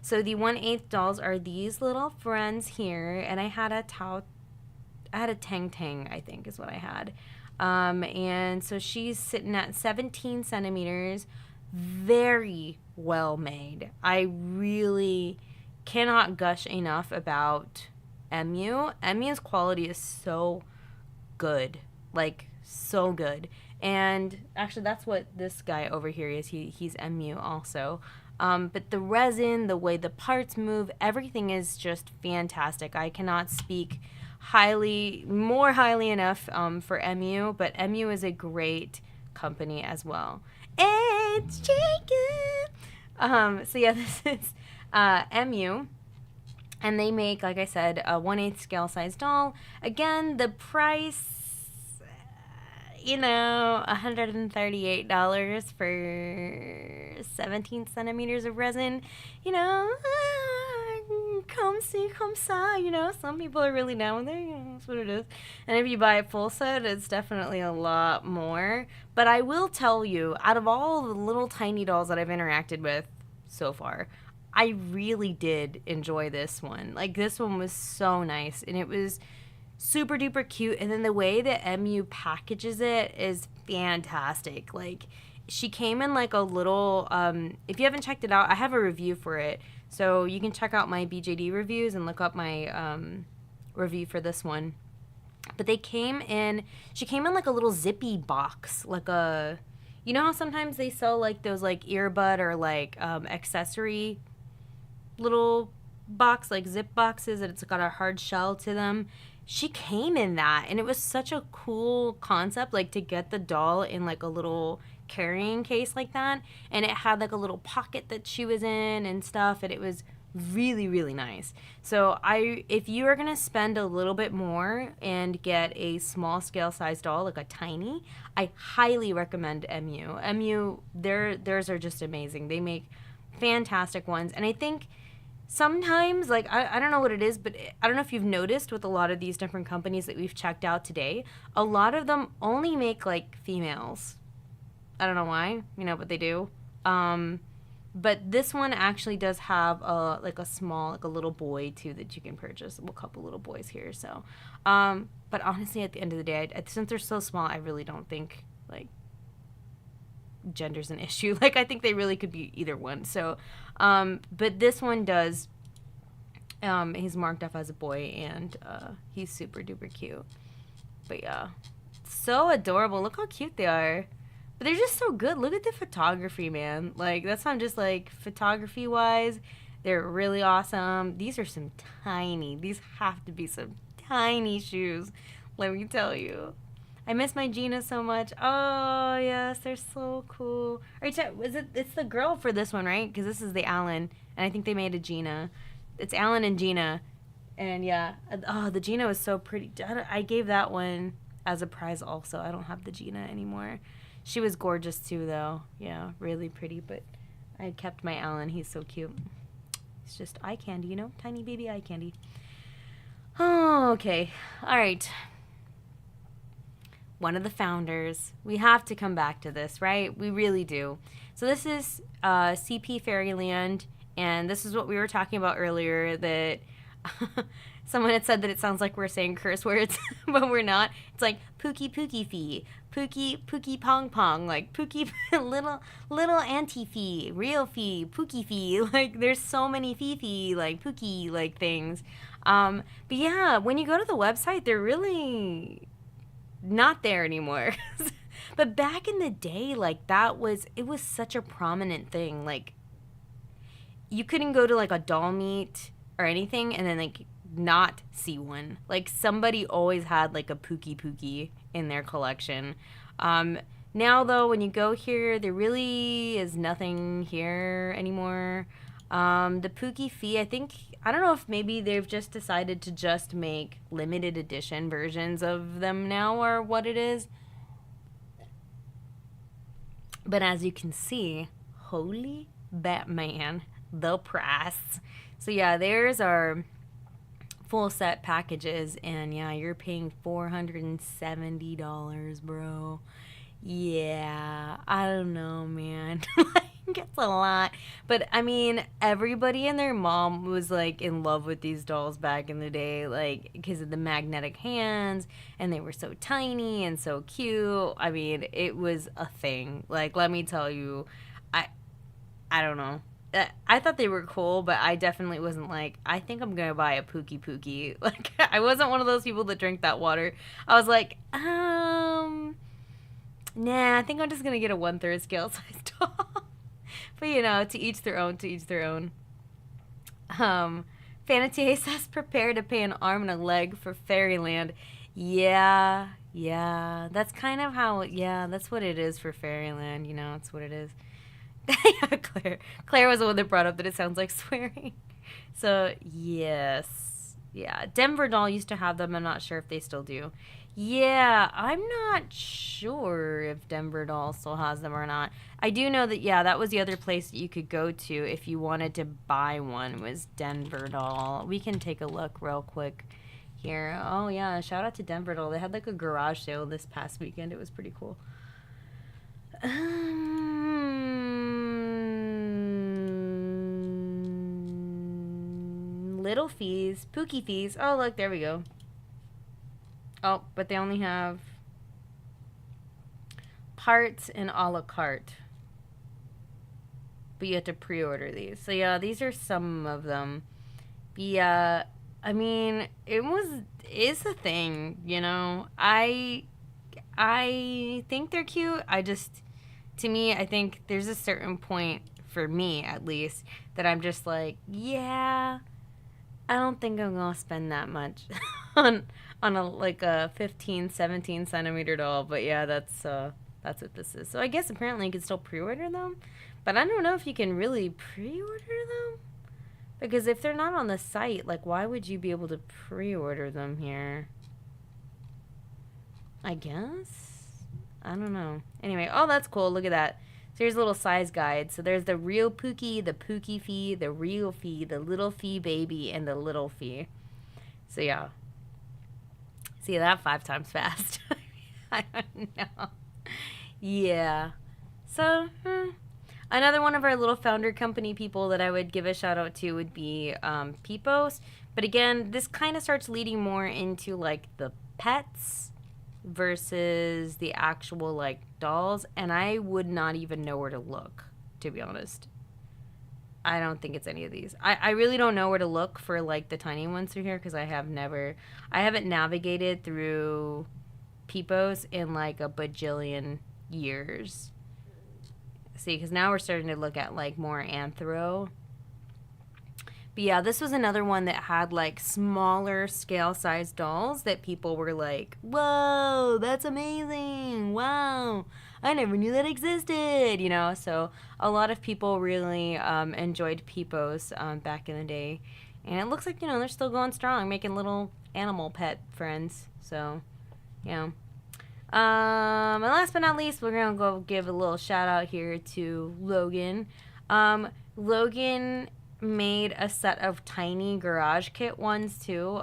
So the 1/8 dolls are these little friends here. And I had a Tang Tang, I think is what I had. And so she's sitting at 17 centimeters. Very well made. I really cannot gush enough about MU. MU's quality is so good, like so good. And actually that's what this guy over here is. He's MU also. But the resin, the way the parts move, everything is just fantastic. I cannot speak more highly enough for MU, but MU is a great company as well. It's Jacob. So yeah, this is MU, and they make, like I said, a 1/8 scale size doll. Again, the price, you know, $138 for 17 centimeters of resin. You know, come see, come saw. You know, some people are really down with it. You know, that's what it is. And if you buy a full set, it's definitely a lot more. But I will tell you, out of all the little tiny dolls that I've interacted with so far, I really did enjoy this one. Like, this one was so nice, and it was super duper cute. And then the way that MU packages it is fantastic. Like, she came in like a little, if you haven't checked it out, I have a review for it. So you can check out my BJD reviews and look up my review for this one. But she came in like a little zippy box, like a, you know how sometimes they sell like those like earbud or like accessory little box, like zip boxes, and it's got a hard shell to them. She came in that, and it was such a cool concept, like to get the doll in like a little carrying case like that, and it had like a little pocket that she was in and stuff, and it was really, really nice. So if you are gonna spend a little bit more and get a small scale size doll, like a tiny, I highly recommend MU. Theirs are just amazing. They make fantastic ones, and I think sometimes, like, I don't know what it is, but I don't know if you've noticed with a lot of these different companies that we've checked out today, a lot of them only make like females. I don't know why, but they do. But this one actually does have like a small, like a little boy too that you can purchase. A couple little boys here. So, but honestly, at the end of the day, since they're so small, I really don't think like gender's an issue. Like, I think they really could be either one. So, but this one does. He's marked up as a boy, and he's super duper cute. But yeah, so adorable. Look how cute they are. But they're just so good. Look at the photography, man. Like, that's not just like photography wise. They're really awesome. These are some tiny. These have to be some tiny shoes. Let me tell you. I miss my Gina so much. Oh, yes, they're so cool. All right, it's the girl for this one, right? Because this is the Alan, and I think they made a Gina. It's Alan and Gina. And yeah, oh, the Gina was so pretty. I gave that one as a prize also. I don't have the Gina anymore. She was gorgeous too, though. Yeah, really pretty. But I kept my Alan. He's so cute. It's just eye candy, tiny baby eye candy. Oh, okay. All right. One of the founders. We have to come back to this, right? We really do. So this is CP Fairyland, and this is what we were talking about earlier, that someone had said that it sounds like we're saying curse words, but we're not. It's like Pookie Pookie Fee, Pookie Pong Pong, like Pookie little Auntie Fee, real Fee, Pookie Fee. Like, there's so many Fee, like Pookie, like things. But yeah, when you go to the website, they're really not there anymore. But back in the day, like, it was such a prominent thing. Like, you couldn't go to like a doll meet or anything and then like not see one. Like, somebody always had like a Pookie in their collection. Now though, when you go here, there really is nothing here anymore. The Pookie Fee, I don't know if maybe they've just decided to just make limited edition versions of them now or what it is. But as you can see, holy Batman, the price. So yeah, there's our full set packages, and yeah, you're paying $470, bro. Yeah, I don't know, man. Like, it's a lot. But I mean, everybody and their mom was like in love with these dolls back in the day, like, because of the magnetic hands, and they were so tiny and so cute. I mean, it was a thing. Like, let me tell you, I don't know. I thought they were cool, but I definitely wasn't like, I think I'm going to buy a Pookie. Like, I wasn't one of those people that drink that water. I was like, nah, I think I'm just going to get a 1/3 scale size doll. But, to each their own, Fanatier says, prepare to pay an arm and a leg for Fairyland. Yeah, that's kind of how, that's what it is for Fairyland, it's what it is. Yeah, Claire was the one that brought up that it sounds like swearing. So, yes. Yeah, Denver Doll used to have them. I'm not sure if they still do. Yeah, I'm not sure if Denver Doll still has them or not. I do know that, that was the other place that you could go to if you wanted to buy one, was Denver Doll. We can take a look real quick here. Oh, yeah, shout out to Denver Doll. They had like a garage sale this past weekend. It was pretty cool. Little fees, Pookie fees. Oh, look, there we go. Oh, but they only have parts and a la carte. But you have to pre-order these. So yeah, these are some of them. Yeah, I mean, it's a thing, I think they're cute. To me, I think there's a certain point, for me at least, that I'm just like, yeah, I don't think I'm gonna spend that much on a like a 15, 17 centimeter doll. But yeah, that's what this is. So I guess apparently you can still pre-order them, but I don't know if you can really pre-order them because if they're not on the site, like why would you be able to pre-order them here? I guess I don't know. Anyway, oh that's cool. Look at that. So here's a little size guide. So there's the real Pookie, the Pookie Fee, the real Fee, the little Fee baby, and the little Fee. So yeah. See that 5 times fast. I don't know. Yeah. So, another one of our little founder company people that I would give a shout out to would be Peepos. But again, this kind of starts leading more into like the pets versus the actual like dolls, and I would not even know where to look, to be honest. I don't think it's any of these. I really don't know where to look for like the tiny ones through here because I haven't navigated through Peepos in like a bajillion years. See, because now we're starting to look at like more anthro. But yeah, this was another one that had like smaller scale size dolls that people were like, whoa, that's amazing. Wow. I never knew that existed, you know? So a lot of people really enjoyed Peepos back in the day. And it looks like, you know, they're still going strong, making little animal pet friends. So, yeah. And last but not least, we're going to go give a little shout out here to Logan. Logan made a set of tiny garage kit ones too.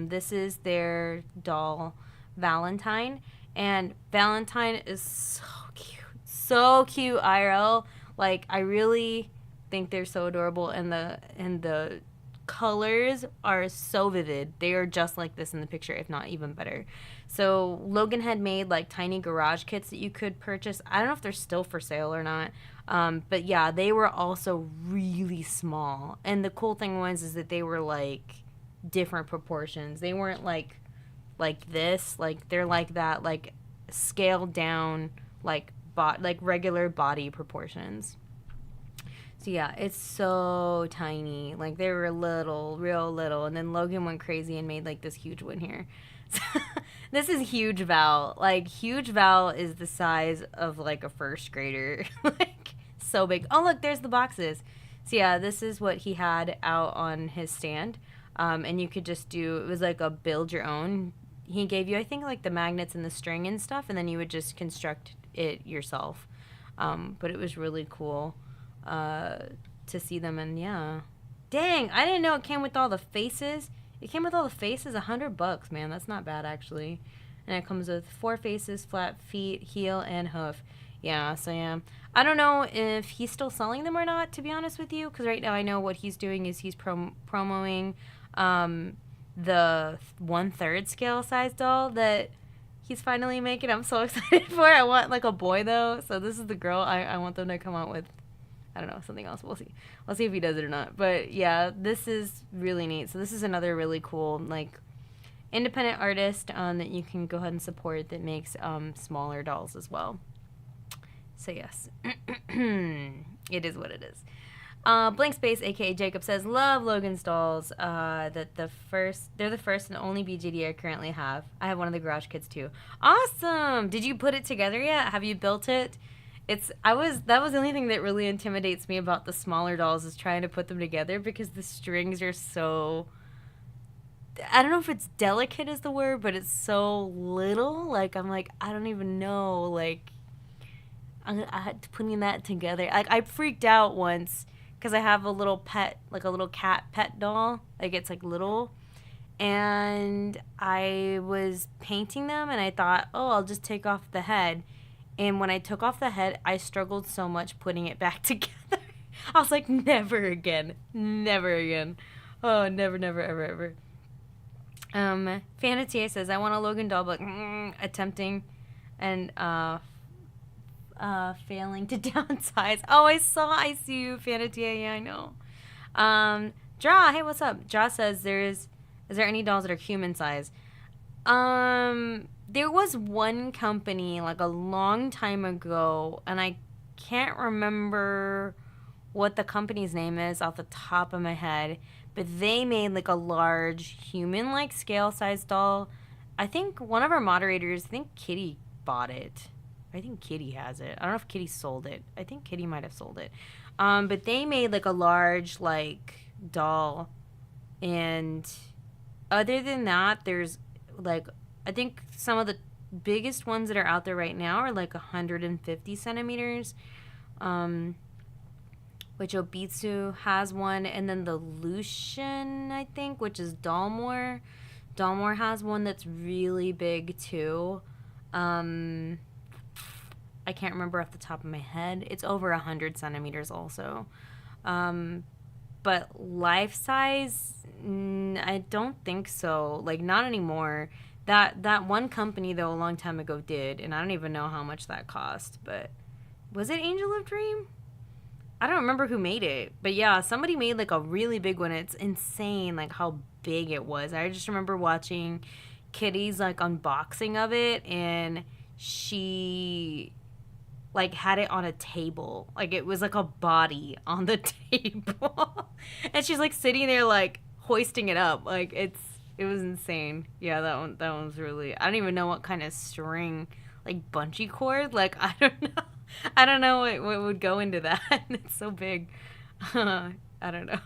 This is their doll Valentine, and Valentine is so cute IRL. Like I really think they're so adorable, and the colors are so vivid. They are just like this in the picture, if not even better. So Logan had made like tiny garage kits that you could purchase. I don't know if they're still for sale or not. But yeah, they were also really small. And the cool thing was is that they were like different proportions. They weren't like this. Like they're like that, like scaled down, like regular body proportions. So yeah, it's so tiny. Like they were little, real little. And then Logan went crazy and made like this huge one here. This is huge Val. Like huge Val is the size of like a first grader. Like so big. Oh look, there's the boxes. So yeah, this is what he had out on his stand. And you could just do, it was like a build your own. He gave you, I think, like the magnets and the string and stuff, and then you would just construct it yourself. But it was really cool to see them, and yeah. Dang, I didn't know it came with all the faces. It came with all the faces, $100, man. That's not bad, actually. And it comes with 4 faces, flat feet, heel, and hoof. Yeah, so yeah. I don't know if he's still selling them or not, to be honest with you, because right now I know what he's doing is he's promoing the 1/3 scale size doll that he's finally making. I'm so excited for. I want like a boy, though. So this is the girl. I want them to come out with, I don't know, something else. We'll see. We'll see if he does it or not. But yeah, this is really neat. So this is another really cool, like, independent artist that you can go ahead and support that makes smaller dolls as well. So yes, it is what it is. Blank Space, aka Jacob, says, love Logan's dolls. They're the first and only BJD I currently have. I have one of the garage kits too. Awesome! Did you put it together yet? Have you built it? That was the only thing that really intimidates me about the smaller dolls is trying to put them together because the strings are so, I don't know if it's delicate is the word, but it's so little. Like I'm like, I don't even know. Like I had to putting that together. Like I freaked out once because I have a little pet, like a little cat pet doll. Like it's like little. And I was painting them and I thought, oh, I'll just take off the head. And when I took off the head, I struggled so much putting it back together. I was like, never again. Never again. Oh, never, never, ever, ever. Fanatier says, I want a Logan doll, but attempting and failing to downsize. Oh, I see you, Fanatier. Yeah, I know. Draw, hey, what's up? Draw says, is there any dolls that are human size? There was one company like a long time ago, and I can't remember what the company's name is off the top of my head, but they made like a large human-like scale-sized doll. I think one of our moderators, I think Kitty bought it. I think Kitty has it. I don't know if Kitty sold it. I think Kitty might have sold it. But they made like a large like doll, and other than that, there's like, I think some of the biggest ones that are out there right now are like 150 centimeters. Which Obitsu has one, and then the Lucian, I think, which is Dalmore. Dalmore has one that's really big too. I can't remember off the top of my head. It's over 100 centimeters also. But life size, I don't think so. Like, not anymore. That one company, though, a long time ago did, and I don't even know how much that cost. But was it Angel of Dream? I don't remember who made it. But yeah, somebody made like a really big one. It's insane like how big it was. I just remember watching Kitty's like unboxing of it, and she like had it on a table. Like it was like a body on the table. And she's like sitting there like hoisting it up. Like it was insane. Yeah, that one was really, I don't even know what kind of string, like bungee cord. Like I don't know. I don't know what would go into that. It's so big. I don't know.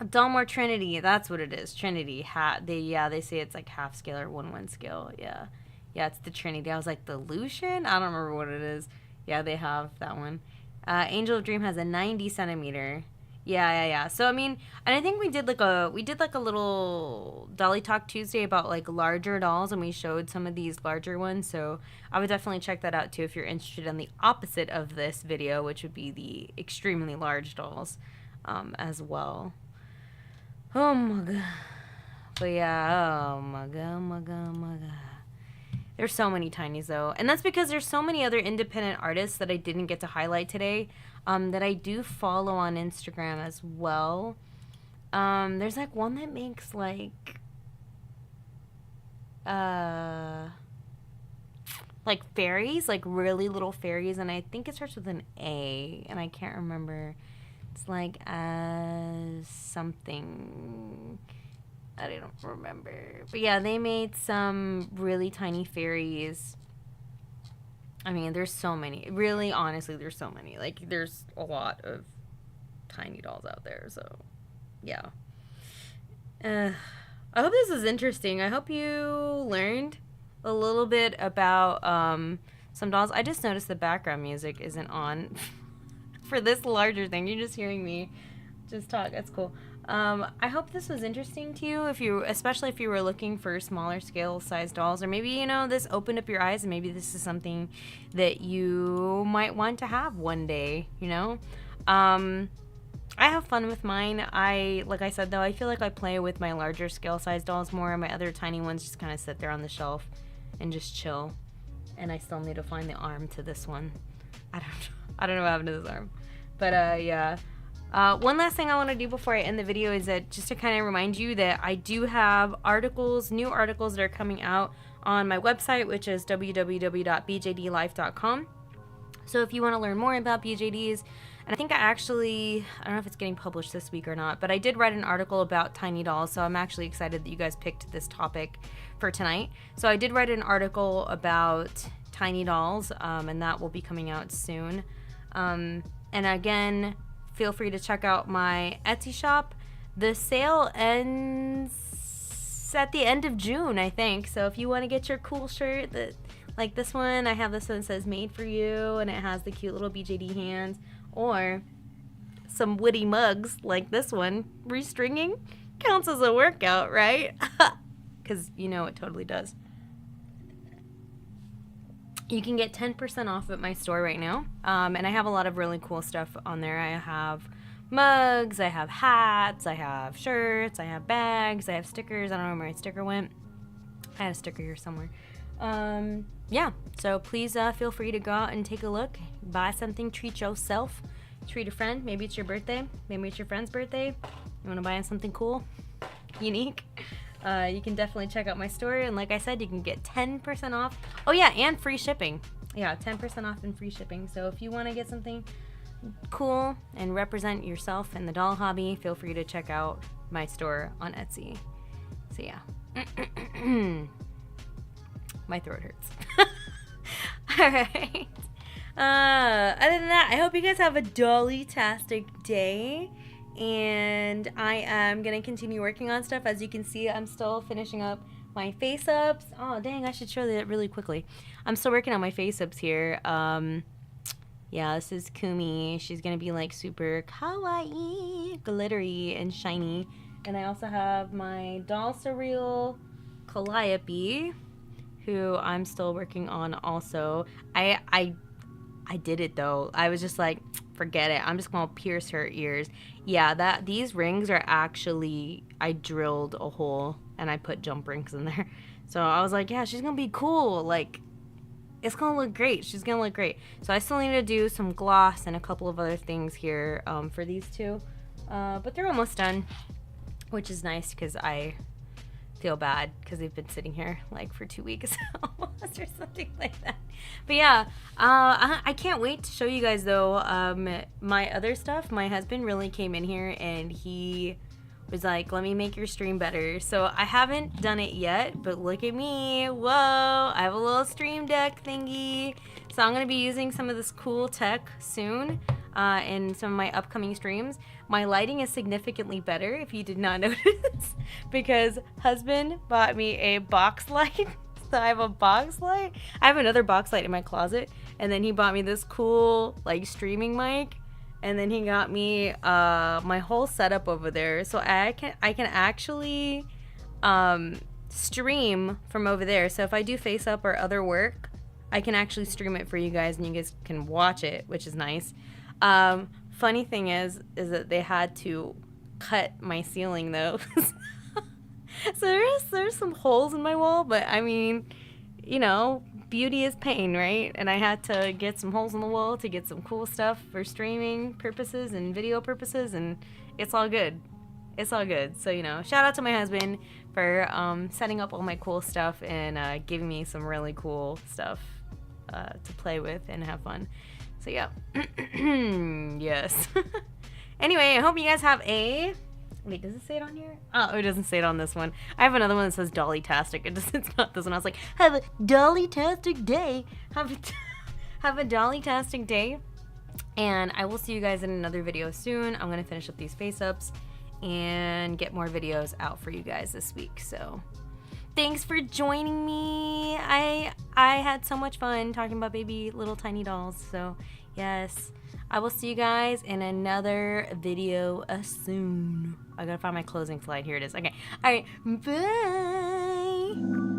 Dalmore Trinity, that's what it is. Trinity. They say it's like half scale or 1/1 scale. Yeah. Yeah, it's the Trinity. I was like, the Lucian? I don't remember what it is. Yeah, they have that one. Angel of Dream has a 90 centimeter. Yeah. So I mean, and I think we did like a little Dolly Talk Tuesday about like larger dolls, and we showed some of these larger ones. So I would definitely check that out too if you're interested in the opposite of this video, which would be the extremely large dolls, as well. Oh my god. But yeah, oh my god. There's so many tinies though, and that's because there's so many other independent artists that I didn't get to highlight today, that I do follow on Instagram as well. There's like one that makes like fairies, like really little fairies, and I think it starts with an A, and I can't remember. It's like something. I don't remember. But yeah, they made some really tiny fairies. I mean, there's so many. Really, honestly, there's so many. Like, there's a lot of tiny dolls out there. So, yeah. I hope this is interesting. I hope you learned a little bit about some dolls. I just noticed the background music isn't on for this larger thing. You're just hearing me just talk. That's cool. I hope this was interesting to you, especially if you were looking for smaller scale size dolls, or maybe, you know, this opened up your eyes and maybe this is something that you might want to have one day, you know. I have fun with mine. Like I said though, I feel like I play with my larger scale size dolls more, and my other tiny ones just kind of sit there on the shelf and just chill. And I still need to find the arm to this one. I don't know what happened to this arm. But yeah. One last thing I want to do before I end the video is that just to kind of remind you that I do have new articles that are coming out on my website, which is www.bjdlife.com. So if you want to learn more about BJDs, and I think I don't know if it's getting published this week or not, but I did write an article about tiny dolls, so I'm actually excited that you guys picked this topic for tonight. So I did write an article about tiny dolls, and that will be coming out soon. And again, feel free to check out my Etsy shop. The sale ends at the end of June, I think. So if you want to get your cool shirt, like this one, I have this one that says "Made for You," and it has the cute little BJD hands, or some witty mugs like this one. Restringing counts as a workout, right? Because you know it totally does. You can get 10% off at my store right now, and I have a lot of really cool stuff on there. I have mugs, I have hats, I have shirts, I have bags, I have stickers. I don't know where my sticker went. I had a sticker here somewhere. Yeah, so please feel free to go out and take a look. Buy something, treat yourself, treat a friend. Maybe it's your birthday, maybe it's your friend's birthday. You want to buy something cool, unique? You can definitely check out my store, and like I said, you can get 10% off. Oh yeah, and free shipping. yeah, 10% off and free shipping. So if you want to get something cool and represent yourself in the doll hobby, feel free to check out my store on Etsy. So yeah. My throat hurts. Alright. Other than that, I hope you guys have a Dolly-tastic day. And I am going to continue working on stuff. As you can see, I'm still finishing up my face-ups. Oh, dang, I should show that really quickly. I'm still working on my face-ups here. Yeah, this is Kumi. She's going to be like super kawaii, glittery, and shiny. And I also have my Doll Surreal Calliope, who I'm still working on also. I did it though. I was just like, forget it. I'm just gonna pierce her ears. Yeah, these rings are actually, I drilled a hole and I put jump rings in there. So I was like, yeah, she's gonna be cool. Like, it's gonna look great. She's gonna look great. So I still need to do some gloss and a couple of other things here for these two. But they're almost done, which is nice because I feel bad because they've been sitting here like for 2 weeks almost or something like that. But yeah, I can't wait to show you guys though my other stuff. My husband really came in here and he was like, let me make your stream better. So I haven't done it yet, but look at me. Whoa, I have a little stream deck thingy. So I'm going to be using some of this cool tech soon in some of my upcoming streams. My lighting is significantly better, if you did not notice, because husband bought me a box light. So I have a box light. I have another box light in my closet, and then he bought me this cool like streaming mic, and then he got me my whole setup over there, so I can actually stream from over there. So if I do Faceup or other work, I can actually stream it for you guys, and you guys can watch it, which is nice. Funny thing is that they had to cut my ceiling though. So there's some holes in my wall, but I mean, you know, beauty is pain, right? And I had to get some holes in the wall to get some cool stuff for streaming purposes and video purposes, and it's all good. It's all good. So, you know, shout out to my husband for setting up all my cool stuff and giving me some really cool stuff to play with and have fun. So yeah. Yes. Anyway, I hope you guys have a... Wait, does it say it on here? Oh, it doesn't say it on this one. I have another one that says Dolly-tastic. It's not this one. I was like, have a Dolly-tastic day. Have a Dolly-tastic day. And I will see you guys in another video soon. I'm going to finish up these face-ups and get more videos out for you guys this week. So thanks for joining me. I had so much fun talking about baby little tiny dolls. So yes, I will see you guys in another video soon. I gotta find my closing slide. Here it is. Okay. All right. Bye.